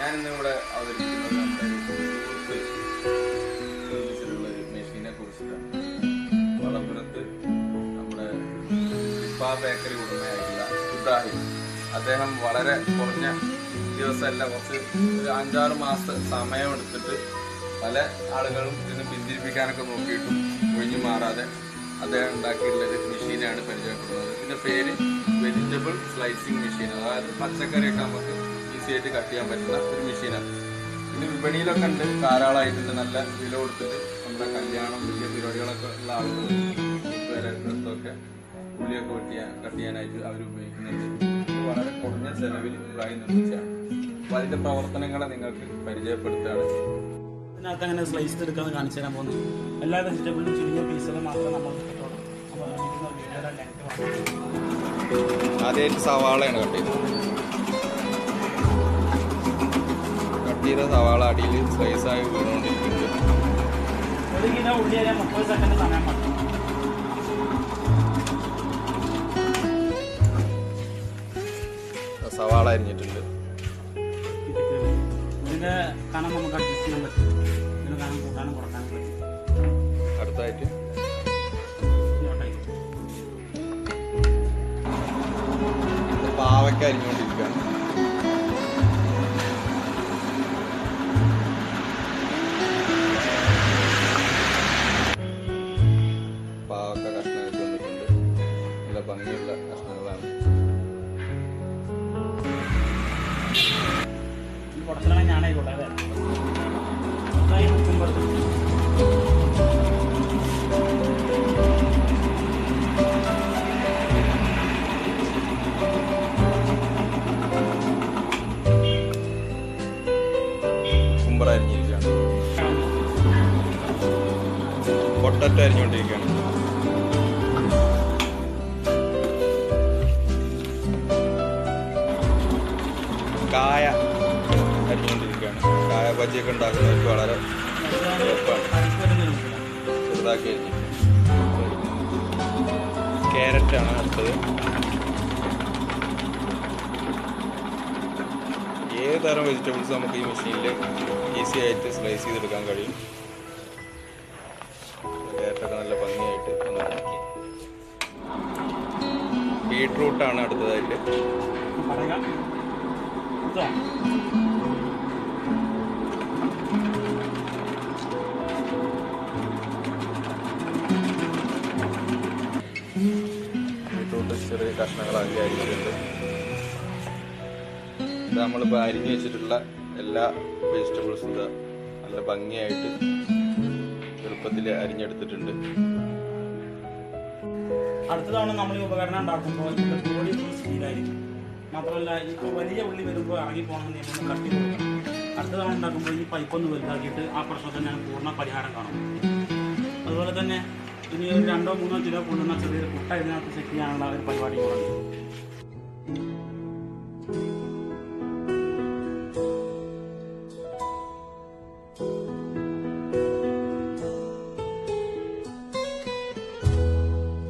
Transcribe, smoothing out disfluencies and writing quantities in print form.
ഞാനിന്നിവിടെ അവതരിപ്പിക്കുന്നത് നമ്മുടെ ഒരു മെഷീനെ കുറിച്ചിട്ടാണ്. വളപുരത്ത് നമ്മുടെ ബേക്കറി ഉടമയായിട്ടുള്ള ഇബ്രാഹിം, അദ്ദേഹം വളരെ കുറഞ്ഞ ദിവസമല്ല, കുറച്ച് ഒരു 5-6 മാസത്തെ സമയമെടുത്തിട്ട് പല ആളുകളും ഇതിന് പിന്തിരിപ്പിക്കാനൊക്കെ നോക്കിയിട്ടും ഒഴിഞ്ഞു മാറാതെ അദ്ദേഹം ഉണ്ടാക്കിയിട്ടുള്ളൊരു മെഷീനാണ് പരിചയപ്പെടുന്നത്. ഇതിൻ്റെ പേര് വെജിറ്റബിൾ സ്ലൈസിങ് മെഷീൻ. അതായത് പച്ചക്കറിയൊക്കെ നമുക്ക് ഈസി ആയിട്ട് കട്ട് ചെയ്യാൻ പറ്റുന്ന ഒരു മെഷീനാണ്. ഇത് വിപണിയിലൊക്കെ ഉണ്ട്, ധാരാളമായിട്ടുണ്ട്. നല്ല വില കൊടുത്തിട്ട് നമ്മുടെ കല്യാണം, വലിയ പരിപാടികളൊക്കെ ഉള്ള ആളുകൾ അടുത്തൊക്കെ ഉള്ളിയൊക്കെ കട്ട് ചെയ്യാനായിട്ട് അവർ ഉപയോഗിക്കുന്നുണ്ട്. ഇത് വളരെ കുറഞ്ഞ ചെലവിൽ ഇബ്രാഹിം നിർമ്മിച്ചാണ്. അപ്പോൾ അതിൻ്റെ പ്രവർത്തനങ്ങളെ നിങ്ങൾക്ക് പരിചയപ്പെടുത്തുകയാണ്. ഇതിനകത്ത് അങ്ങനെ സ്ലൈസ് എടുക്കാമെന്ന് കാണിച്ചു തരാൻ പോകുന്നു. എല്ലാ വെജിറ്റബിളും ചെറിയ പീസുകൾ മാത്രമേ നമ്മൾ ആദ്യമായിട്ട് സവാളയാണ് കട്ട് ചെയ്ത സവാള അടിയിൽ സ്ലൈസായി വീണുകൊണ്ടിരിക്കുന്നുണ്ട്. 1 കിലോ ഉള്ളി അരിയാൻ 30 സെക്കൻഡ് സമയം മതി. സവാള അരിഞ്ഞിട്ടുണ്ട്. ഇതിന്റെ കനം നമുക്ക് അഡ്ജസ്റ്റ് ചെയ്യാൻ പറ്റും. ഇതിന് കനം കൂട്ടാനും കുറക്കാനും പറ്റും. അടുത്തായിട്ട് പാവയ്ക്ക അരിഞ്ഞുകൊണ്ടിരിക്കുകയാണ്. പാവക്ക കഷ്ണങ്ങൾ വന്നിട്ടുണ്ട്. നല്ല ഭംഗിയുള്ള കഷ്ണങ്ങളാണ്. പുറത്തിലാണെങ്കിൽ ഞാനായിക്കോട്ടെ. അതെ, കുമ്പറ അരിഞ്ഞിരിക്കുകയാണ്. പൊട്ടറ്റോ അരിഞ്ഞുകൊണ്ടിരിക്കുകയാണ്. കായ അരിഞ്ഞുകൊണ്ടിരിക്കുകയാണ്. കായ ബജിയൊക്കെ ഉണ്ടാക്കുന്നവർക്ക് വളരെ എളുപ്പമാണ്. ചെറുതാക്കി അരിഞ്ഞു. ക്യാരറ്റാണ് അടുത്തത്. ഏത് തരം വെജിറ്റബിൾസ് നമുക്ക് ഈ മെഷീനിൽ ഈസി ആയിട്ട് സ്ലൈസ് ചെയ്തെടുക്കാൻ കഴിയും. ക്യാരറ്റൊക്കെ നല്ല ഭംഗിയായിട്ട് ഒന്ന് ഉണ്ടാക്കി. ബീട്രൂട്ടാണ് അടുത്തതായിട്ട്. ബീട്രൂട്ട് ചെറിയ കഷ്ണങ്ങളാക്കി അരിഞ്ഞിട്ടുണ്ട്. ഇത് നമ്മളിപ്പോൾ അരിഞ്ഞു വെച്ചിട്ടുള്ള എല്ലാ വെജിറ്റബിൾസും നല്ല ഭംഗിയായിട്ട് എളുപ്പത്തിൽ അരിഞ്ഞെടുത്തിട്ടുണ്ട്. അടുത്ത തവണ നമ്മൾ ഈ ഉപകരണം ഉണ്ടാക്കുമ്പോൾ ഇതിൻ്റെ ബോഡി ഫുൾ സ്റ്റീലായിരിക്കും. മാത്രമല്ല, ഇപ്പോൾ വലിയ ഉള്ളി വരുമ്പോൾ ഇറങ്ങിപ്പോകണമെന്ന് നമ്മൾ കട്ട് ചെയ്ത് കൊടുക്കണം. അടുത്ത തവണ ഉണ്ടാക്കുമ്പോൾ ഈ പൈപ്പൊന്ന് വലുതാക്കിയിട്ട് ആ പ്രശ്നത്തിന് ഞാൻ പൂർണ്ണ പരിഹാരം കാണും. അതുപോലെ തന്നെ ഇനി 2-3 കിലോ കൊള്ളുന്ന ചെറിയൊരു കുട്ട ഇതിനകത്ത് സെറ്റ് ചെയ്യാനുള്ള ഒരു പരിപാടി കൂടെ ഉണ്ട്.